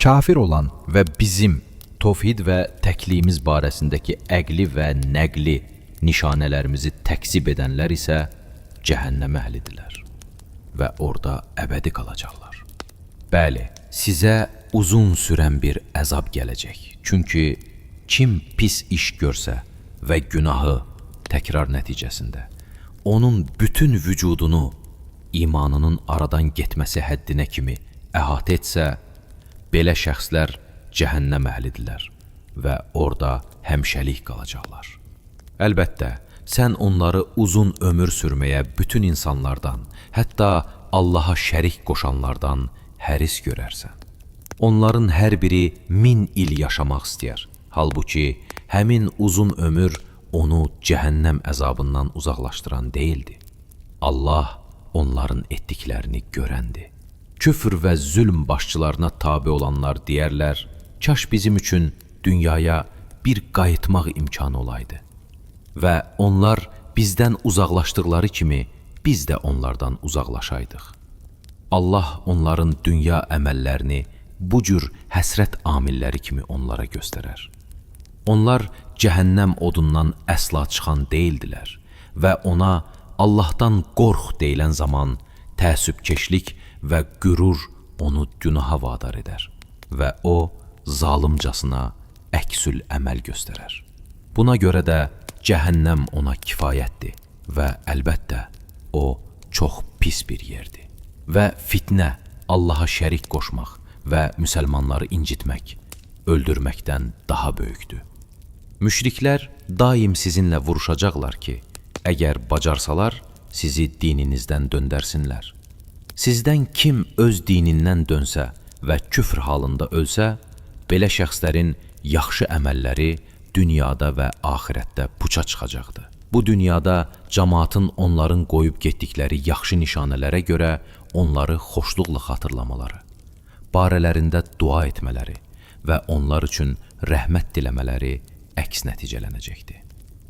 Kafir olan və bizim tovhid və təkliyimiz barəsindəki əqli və nəqli nişanələrimizi təkzib edənlər isə cəhənnəm əhlidirlər və orada əbədi qalacaqlar. Bəli, sizə uzun sürən bir əzab gələcək. Çünki kim pis iş görsə və günahı təkrar nəticəsində onun bütün vücudunu imanının aradan getməsi həddinə kimi əhatə etsə, belə şəxslər cəhənnəm əhlidirlər və orada həmişəlik qalacaqlar. Əlbəttə, sən onları uzun ömür sürməyə bütün insanlardan, hətta Allaha şərik qoşanlardan həris görərsən. Onların hər biri 1000 il yaşamaq istəyər. Halbuki, həmin uzun ömür onu cəhənnəm əzabından uzaqlaşdıran deyildi. Allah onların etdiklərini görəndir. Küfr və zülm başçılarına tabi olanlar deyərlər, kaş bizim üçün dünyaya bir qayıtmaq imkanı olaydı. Və onlar bizdən uzaqlaşdıqları kimi biz də onlardan uzaqlaşaydıq. Allah onların dünya əməllərini bu cür həsrət amilləri kimi onlara göstərər. Onlar cəhənnəm odundan əsla çıxan deyildilər və ona Allahdan qorx deyilən zaman təəssübkeşlik və qürur onu günaha vadar edər və o zalımcasına əksül əməl göstərər. Buna görə də cəhənnəm ona kifayətdir və əlbəttə o çox pis bir yerdir. Və fitnə, Allaha şərik qoşmaq və müsəlmanları incitmək, öldürməkdən daha böyükdür. Müşriklər daim sizinlə vuruşacaqlar ki, əgər bacarsalar, sizi dininizdən döndərsinlər. Sizdən kim öz dinindən dönsə və küfr halında ölsə, belə şəxslərin yaxşı əməlləri dünyada və axirətdə puça çıxacaqdır. Bu dünyada cəmaatın onların qoyub getdikləri yaxşı nişanələrə görə onları xoşluqla xatırlamaları, barələrində dua etmələri və onlar üçün rəhmət diləmələri əks nəticələnəcəkdir.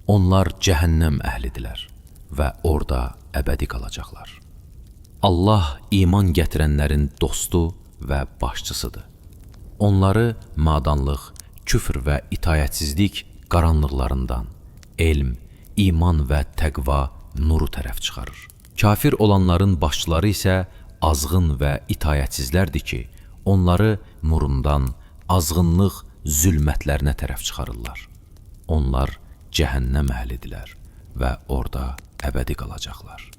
Onlar cəhənnəm əhlidirlər və orada əbədi qalacaqlar. Allah iman gətirənlərin dostu və başçısıdır. Onları nadanlıq, küfr və itayətsizlik qaranlıqlarından, elm, iman və təqva nuru tərəf çıxarır. Kafir olanların başçıları isə azğın və itayətsizlərdir ki, onları nurundan, azğınlıq, zülmətlərinə tərəf çıxarırlar. Onlar cəhənnəm əhlidirlər və orada əbədi qalacaqlar.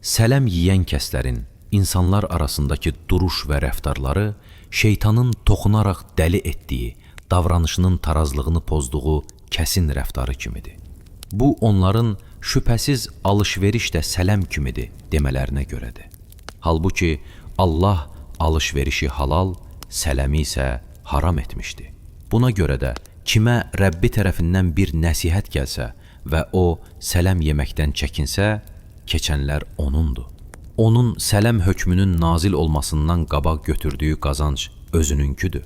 Sələm yeyən kəslərin insanlar arasındakı duruş və rəftarları şeytanın toxunaraq dəli etdiyi, davranışının tarazlığını pozduğu kəsin rəftarı kimidir. Bu, onların şübhəsiz alış-veriş də sələm kimidir demələrinə görədir. Halbuki, Allah alış-verişi halal, sələmi isə haram etmişdi. Buna görə də kimə Rəbbi tərəfindən bir nəsihət gəlsə və o sələm yeməkdən çəkinsə, keçənlər onundur. Onun sələm hökmünün nazil olmasından qabaq götürdüyü qazanc özününküdür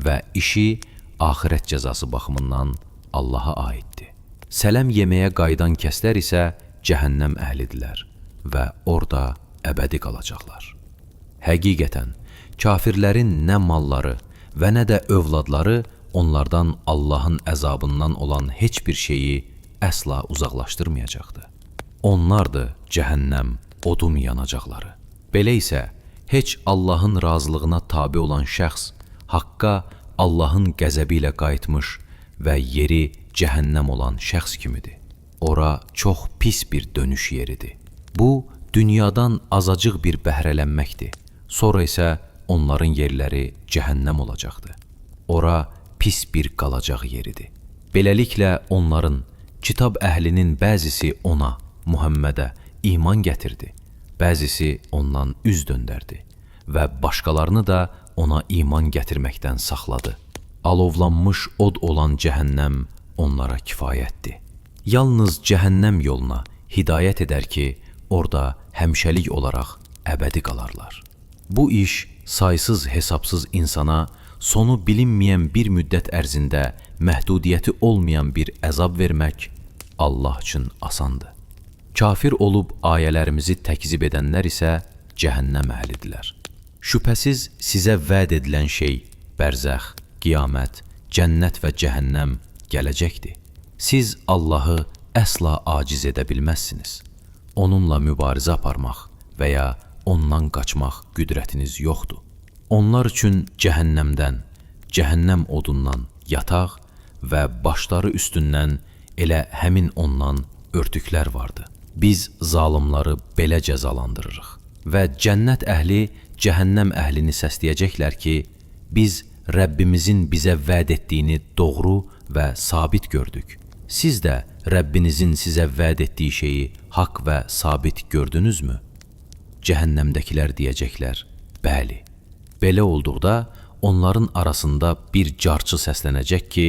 və işi axirət cəzası baxımından Allaha aiddir. Sələm yeməyə qayıdan kəslər isə cəhənnəm əhlidirlər və orada əbədi qalacaqlar. Həqiqətən, kafirlərin nə malları və nə də övladları onlardan Allahın əzabından olan heç bir şeyi əsla uzaqlaşdırmayacaqdır. Onlardır cəhənnəm, odum yanacaqları. Belə isə, heç Allahın razılığına tabi olan şəxs haqqa Allahın qəzəbi ilə qayıtmış və yeri cəhənnəm olan şəxs kimidir. Ora çox pis bir dönüş yeridir. Bu, dünyadan azacıq bir bəhrələnməkdir. Sonra isə onların yerləri cəhənnəm olacaqdır. Ora pis bir qalacaq yeridir. Beləliklə onların, kitab əhlinin bəzisi ona, Muhammədə iman gətirdi, bəzisi ondan üz döndərdi və başqalarını da ona iman gətirməkdən saxladı. Alovlanmış od olan cəhənnəm onlara kifayətdir. Yalnız cəhənnəm yoluna hidayət edər ki, orada həmişəlik olaraq əbədi qalarlar. Bu iş saysız hesabsız insana sonu bilinməyən bir müddət ərzində məhdudiyyəti olmayan bir əzab vermək Allah üçün asandır. Kafir olub ayələrimizi təkzib edənlər isə cəhənnəm əhlidirlər. Şübhəsiz sizə vəd edilən şey bərzəx, qiyamət, cənnət və cəhənnəm gələcəkdir. Siz Allahı əsla aciz edə bilməzsiniz. Onunla mübarizə aparmaq və ya ondan qaçmaq qüdrətiniz yoxdur. Onlar üçün cəhənnəmdən, cəhənnəm odundan yataq və başları üstündən elə həmin ondan örtüklər vardı. Biz zalımları belə cəzalandırırıq və cənnət əhli cəhənnəm əhlini səsləyəcəklər ki, biz Rəbbimizin bizə vəd etdiyini doğru və sabit gördük. Siz də Rəbbinizin sizə vəd etdiyi şeyi haqq və sabit gördünüzmü? Cəhənnəmdəkilər deyəcəklər, bəli. Belə olduqda onların arasında bir carçı səslənəcək ki,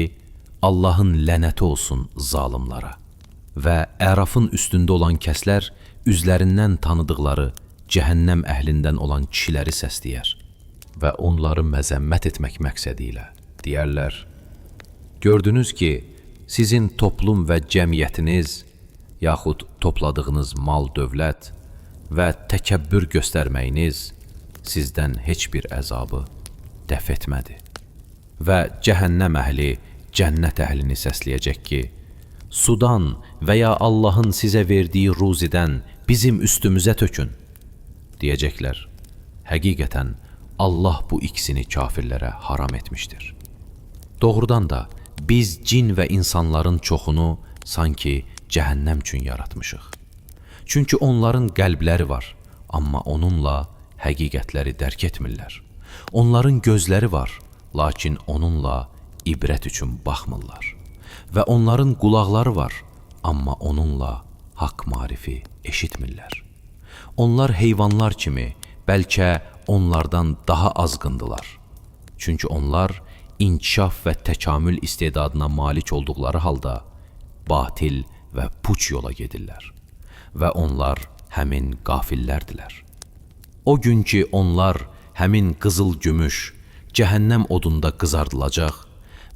Allahın lənəti olsun zalımlara. Və ərafın üstündə olan kəslər üzlərindən tanıdıqları cəhənnəm əhlindən olan kişiləri səsləyər və onları məzəmmət etmək məqsədi ilə deyərlər: gördünüz ki, sizin toplum və cəmiyyətiniz, yaxud topladığınız mal-dövlət və təkəbbür göstərməyiniz sizdən heç bir əzabı dəf etmədi. Və cəhənnəm əhli cənnət əhlini səsləyəcək ki, sudan və ya Allahın sizə verdiyi ruzidən bizim üstümüzə tökün. Deyəcəklər, həqiqətən Allah bu ikisini kafirlərə haram etmişdir. Doğrudan da biz cin və insanların çoxunu sanki cəhənnəm üçün yaratmışıq. Çünki onların qəlbləri var, amma onunla həqiqətləri dərk etmirlər. Onların gözləri var, lakin onunla ibrət üçün baxmırlar. Və onların qulaqları var, amma onunla haqq marifi eşitmirlər. Onlar heyvanlar kimi, bəlkə onlardan daha azğındılar. Çünki onlar inkişaf və təkamül istedadına malik olduqları halda batil və puç yola gedirlər. Və onlar həmin qafillərdilər. O gün ki, onlar həmin qızıl-gümüş, cəhənnəm odunda qızardılacaq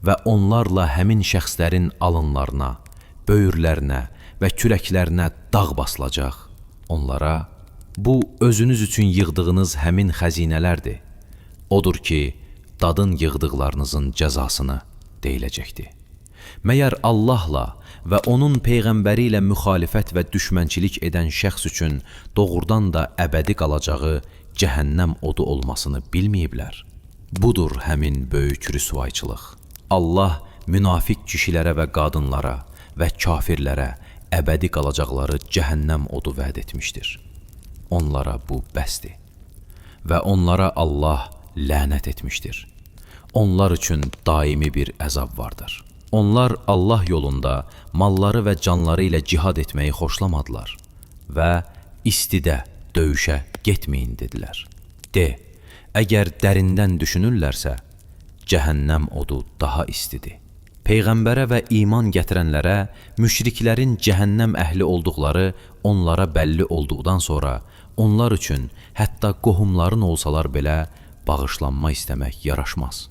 və onlarla həmin şəxslərin alınlarına, böyürlərinə və kürəklərinə dağ basılacaq. Onlara, bu özünüz üçün yığdığınız həmin xəzinələrdir. Odur ki, dadın yığdıqlarınızın cəzasını deyiləcəkdir. Məyər Allahla və onun Peyğəmbəri ilə müxalifət və düşmənçilik edən şəxs üçün doğrudan da əbədi qalacağı cəhənnəm odu olmasını bilməyiblər. Budur həmin böyük rüsvayçılıq. Allah münafiq kişilərə və qadınlara və kafirlərə əbədi qalacaqları cəhənnəm odu vəd etmişdir. Onlara bu bəsdir. Və onlara Allah lənət etmişdir. Onlar üçün daimi bir əzab vardır. Onlar Allah yolunda malları və canları ilə cihad etməyi xoşlamadılar və istidə döyüşə getməyin dedilər. De, əgər dərindən düşünürlərsə, cəhənnəm odu daha istidir. Peyğəmbərə və iman gətirənlərə müşriklərin cəhənnəm əhli olduqları onlara bəlli olduqdan sonra onlar üçün hətta qohumların olsalar belə bağışlanma istəmək yaraşmaz.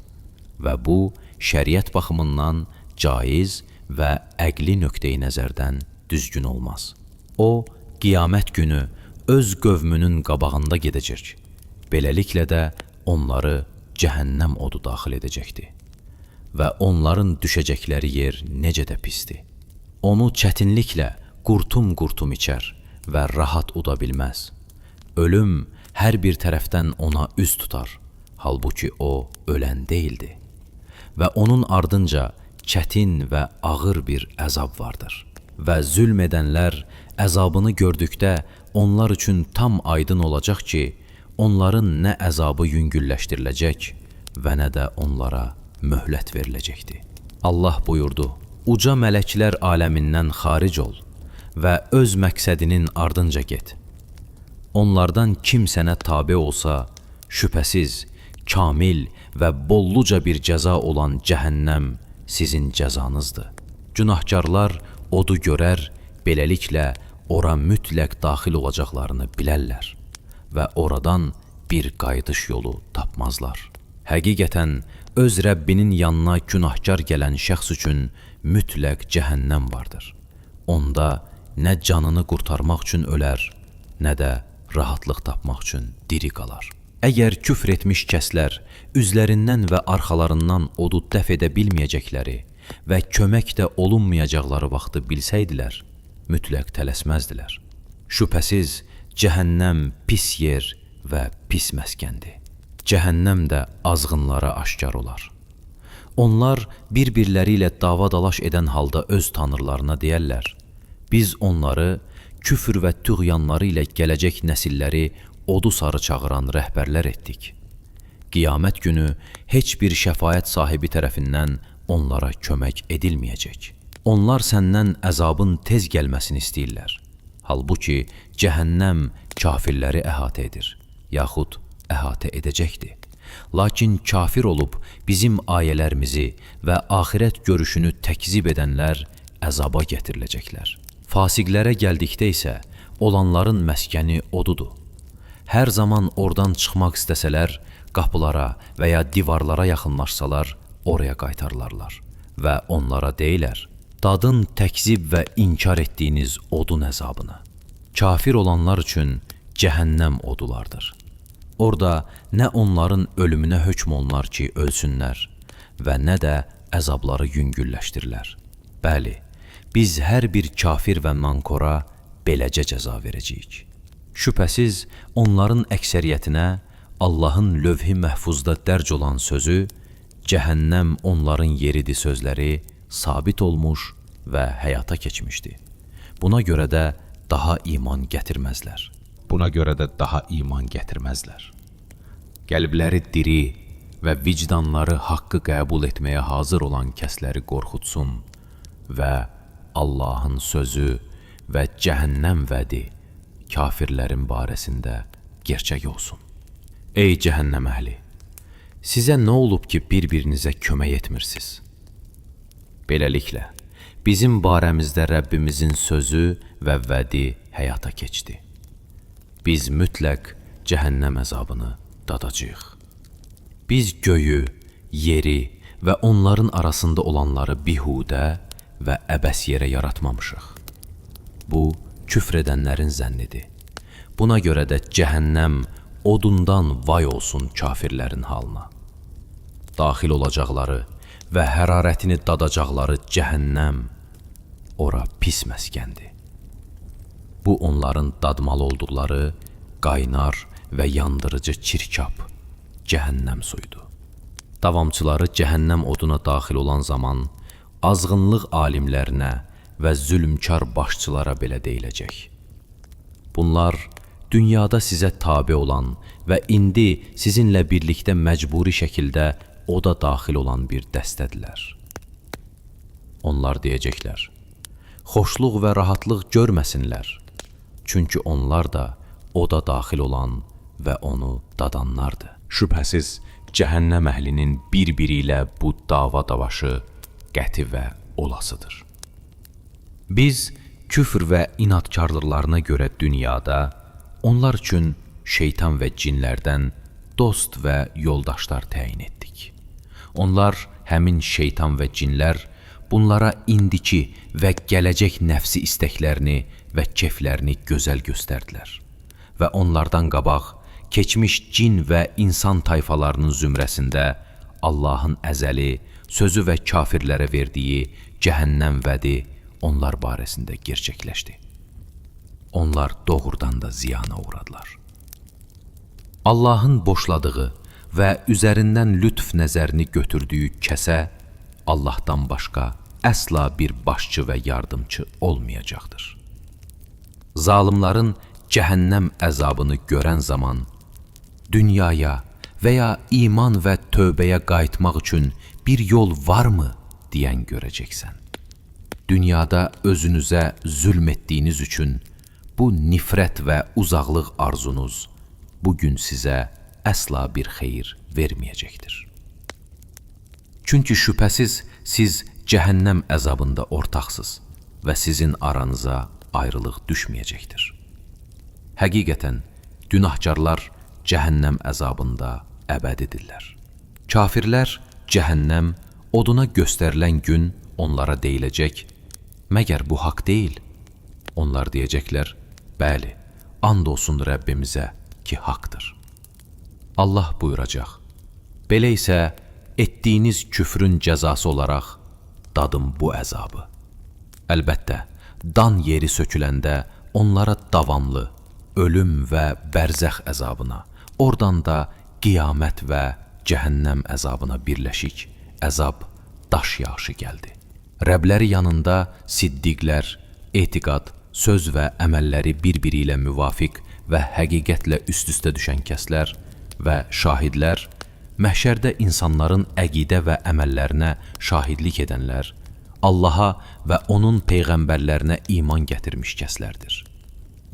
Və bu, şəriət baxımından caiz və əqli nöqteyi nəzərdən düzgün olmaz. O, qiyamət günü öz qövmünün qabağında gedəcək. Beləliklə də onları cəhənnəm odu daxil edəcəkdir. Və onların düşəcəkləri yer necə də pisdir. Onu çətinliklə qurtum-qurtum içər və rahat uda bilməz. Ölüm hər bir tərəfdən ona üz tutar, halbuki o ölən deyildi. Və onun ardınca çətin və ağır bir əzab vardır. Və zülm edənlər əzabını gördükdə onlar üçün tam aydın olacaq ki, onların nə əzabı yüngülləşdiriləcək və nə də onlara möhlət veriləcəkdir. Allah buyurdu, uca mələklər aləmindən xaric ol və öz məqsədinin ardınca get. Onlardan kim sənə tabe olsa, şübhəsiz, kamil və bolluca bir cəza olan cəhənnəm sizin cəzanızdır. Günahkarlar odu görər, beləliklə ora mütləq daxil olacaqlarını bilərlər və oradan bir qayıdış yolu tapmazlar. Həqiqətən, öz Rəbbinin yanına günahkar gələn şəxs üçün mütləq cəhənnəm vardır. Onda nə canını qurtarmaq üçün ölər, nə də rahatlıq tapmaq üçün diri qalar. Əgər küfr etmiş kəslər üzlərindən və arxalarından odu dəf edə bilməyəcəkləri və kömək də olunmayacaqları vaxtı bilsəydilər, mütləq tələsməzdilər. Şübhəsiz, cəhənnəm pis yer və pis məskəndir. Cəhənnəm də azğınlara aşkar olar. Onlar bir-birləri ilə dava-dalaş edən halda öz tanrılarına deyərlər, biz onları küfr və tüğyanları ilə gələcək nəsilləri odu sarı çağıran rəhbərlər etdik. Qiyamət günü heç bir şəfaət sahibi tərəfindən onlara kömək edilməyəcək. Onlar səndən əzabın tez gəlməsini istəyirlər. Halbuki cəhənnəm kafirləri əhatə edir, yaxud əhatə edəcəkdir. Lakin kafir olub bizim ayələrimizi və axirət görüşünü təkzib edənlər əzaba gətiriləcəklər. Fasiqlərə gəldikdə isə olanların məskəni odudur. Hər zaman oradan çıxmaq istəsələr, qapılara və ya divarlara yaxınlaşsalar, oraya qaytarlarlar və onlara deyilər, dadın təkzib və inkar etdiyiniz odun əzabını. Kafir olanlar üçün cəhənnəm odulardır. Orada nə onların ölümünə hökm olunar ki, ölsünlər və nə də əzabları yüngülləşdirilər. Bəli, biz hər bir kafir və nankora beləcə cəza verəcəyik. Şübhəsiz, onların əksəriyyətinə Allahın lövh-i məhfuzda dərc olan sözü, cəhənnəm onların yeridir sözləri sabit olmuş və həyata keçmişdi. Buna görə də daha iman gətirməzlər. Qəlbləri diri və vicdanları haqqı qəbul etməyə hazır olan kəsləri qorxutsun və Allahın sözü və cəhənnəm vədi kafirlərin barəsində gerçək olsun. Ey cəhənnəm əhli! Sizə nə olub ki, bir-birinizə kömək etmirsiniz? Beləliklə, bizim barəmizdə Rəbbimizin sözü və vədi həyata keçdi. Biz mütləq cəhənnəm əzabını dadacağıq. Biz göyü, yeri və onların arasında olanları bihudə və əbəs yerə yaratmamışıq. Bu, küfr edənlərin zənnidir. Buna görə də cəhənnəm odundan vay olsun kafirlərin halına. Daxil olacaqları və hərarətini dadacaqları cəhənnəm, ora pis məskəndir. Bu, onların dadmalı olduqları qaynar və yandırıcı çirkab, cəhənnəm suyudur. Davamçıları cəhənnəm oduna daxil olan zaman azğınlıq alimlərinə və zülmkar başçılara belə deyiləcək. Bunlar dünyada sizə tabe olan və indi sizinlə birlikdə məcburi şəkildə oda daxil olan bir dəstədirlər. Onlar deyəcəklər, xoşluq və rahatlıq görməsinlər, çünki onlar da oda daxil olan və onu dadanlardır. Şübhəsiz, cəhənnəm əhlinin bir-biri ilə bu dava-davaşı qəti və olasıdır. Biz küfr və inadkarlıqlarına görə dünyada onlar üçün şeytan və cinlərdən dost və yoldaşlar təyin etdik. Onlar, həmin şeytan və cinlər, bunlara indiki və gələcək nəfsi istəklərini və keflərini gözəl göstərdilər və onlardan qabaq keçmiş cin və insan tayfalarının zümrəsində Allahın əzəli, sözü və kafirlərə verdiyi cəhənnəm vədi onlar barəsində gerçəkləşdi. Onlar doğrudan da ziyana uğradılar. Allahın boşladığı və üzərindən lütf nəzərini götürdüyü kəsə Allahdan başqa əsla bir başçı və yardımcı olmayacaqdır. Zalimların cəhənnəm əzabını görən zaman dünyaya və ya iman və tövbəyə qayıtmaq üçün bir yol varmı deyən görəcəksən. Dünyada özünüzə zülm etdiyiniz üçün bu nifrət və uzaqlıq arzunuz bugün sizə əsla bir xeyir verməyəcəkdir. Çünki şübhəsiz siz cəhənnəm əzabında ortaqsınız və sizin aranıza ayrılıq düşməyəcəkdir. Həqiqətən, günahkarlar cəhənnəm əzabında əbədidirlər. Kafirlər cəhənnəm oduna göstərilən gün onlara deyiləcək, məgər bu haqq deyil? Onlar deyəcəklər, bəli, and olsun Rəbbimizə ki, haqdır. Allah buyuracaq: "Belə isə etdiyiniz küfrün cəzası olaraq dadın bu əzabı." Əlbəttə, dan yeri söküləndə onlara davamlı ölüm və bərzəx əzabına, oradan da qiyamət və cəhənnəm əzabına birləşik əzab daş yağışı gəldi. Rəbləri yanında siddiqlər, etiqad, söz və əməlləri bir-biri ilə müvafiq və həqiqətlə üst-üstə düşən kəslər və şahidlər, məhşərdə insanların əqidə və əməllərinə şahidlik edənlər, Allaha və onun peyğəmbərlərinə iman gətirmiş kəslərdir.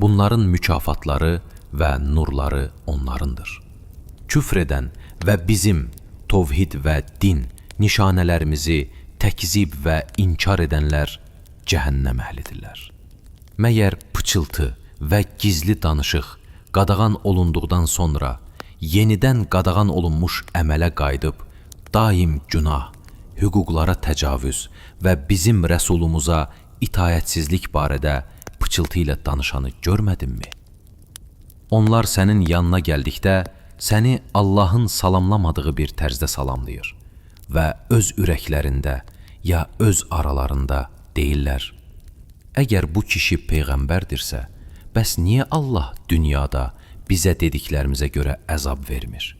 Bunların mükafatları və nurları onlarındır. Küfr edən və bizim tovhid və din nişanələrimizi təkzib və inkar edənlər cəhənnəm əhlidirlər. Məyər pıçıltı və gizli danışıq qadağan olunduqdan sonra yenidən qadağan olunmuş əmələ qayıdıb, daim günah, hüquqlara təcavüz və bizim rəsulumuza itayətsizlik barədə pıçıltı ilə danışanı görmədinmi? Onlar sənin yanına gəldikdə, səni Allahın salamlamadığı bir tərzdə salamlayır və öz ürəklərində ya öz aralarında deyirlər: "Əgər bu kişi peyğəmbərdirsə, bəs niyə Allah dünyada bizə dediklərimizə görə əzab vermir?"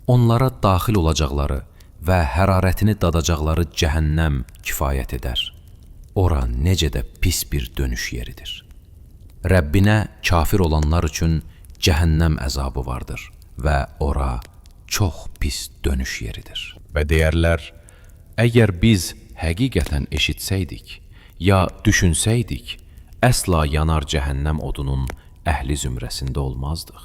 Onlara daxil olacaqları və hərarətini dadacaqları cəhənnəm kifayət edər. Ora necə də pis bir dönüş yeridir. Rəbbinə kafir olanlar üçün cəhənnəm əzabı vardır və ora çox pis dönüş yeridir. Və deyərlər: "Əgər biz həqiqətən eşitsəydik, ya düşünsəydik, əsla yanar cəhənnəm odunun əhli zümrəsində olmazdıq."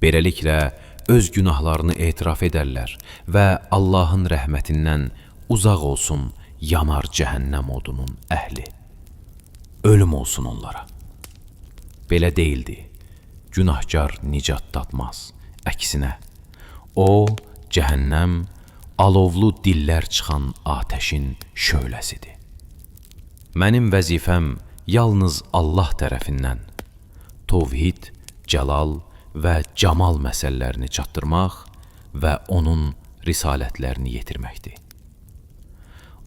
Beləliklə, öz günahlarını etiraf edərlər və Allahın rəhmətindən uzaq olsun yanar cəhənnəm odunun əhli. Ölüm olsun onlara. Belə deyildi. Günahkar nicat tatmaz. Əksinə, o, cəhənnəm, alovlu dillər çıxan atəşin şöləsidir. Mənim vəzifəm yalnız Allah tərəfindən tovhid, cəlal və camal məsələlərini çatdırmaq və onun risalətlərini yetirməkdir.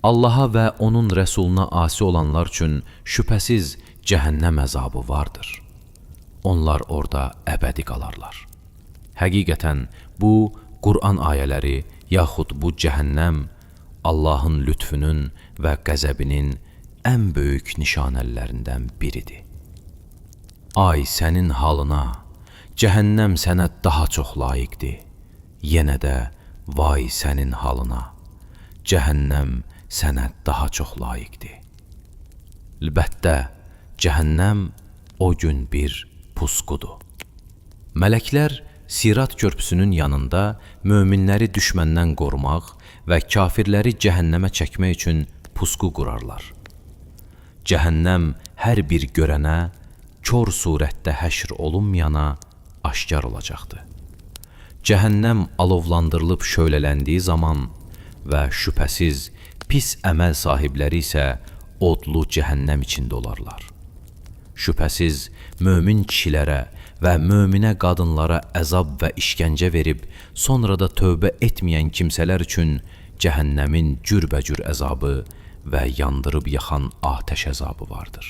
Allaha və onun rəsuluna asi olanlar üçün şübhəsiz cəhənnəm əzabı vardır. Onlar orada əbədi qalarlar. Həqiqətən bu Qur'an ayələri yaxud bu cəhənnəm Allahın lütfünün və qəzəbinin ən böyük nişanələrindən biridir. Ay sənin halına, cəhənnəm sənə daha çox layiqdir. Yenə də vay sənin halına, cəhənnəm sənə daha çox layiqdir. Əlbəttə, cəhənnəm o gün bir pusqudur. Mələklər Sirat körpüsünün yanında möminləri düşməndən qorumaq və kafirləri cəhənnəmə çəkmək üçün pusqu qurarlar. Cəhənnəm hər bir görənə, kör surətdə həşr olunmayana aşkar olacaqdır. Cəhənnəm alovlandırılıb şölələndiyi zaman və şübhəsiz pis əməl sahibləri isə odlu cəhənnəm içində olarlar. Şübhəsiz mömin kişilərə və möminə qadınlara əzab və işgəncə verib, sonra da tövbə etməyən kimsələr üçün cəhənnəmin cürbəcür əzabı və yandırıb yaxan atəş əzabı vardır.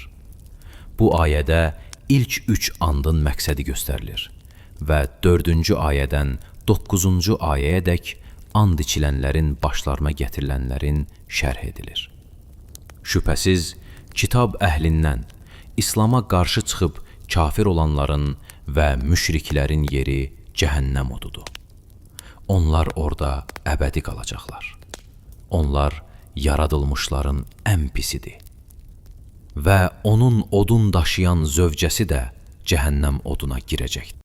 Bu ayədə ilk 3 andın məqsədi göstərilir və 4-cü ayədən 9-cu ayəyədək and içilənlərin başlarına gətirilənlərin şərh edilir. Şübhəsiz, kitab əhlindən, İslama qarşı çıxıb kafir olanların və müşriklərin yeri cəhənnəm odudur. Onlar orada əbədi qalacaqlar. Onlar yaradılmışların ən pisidir. Və onun odun daşıyan zövcəsi də cəhənnəm oduna girəcəkdir.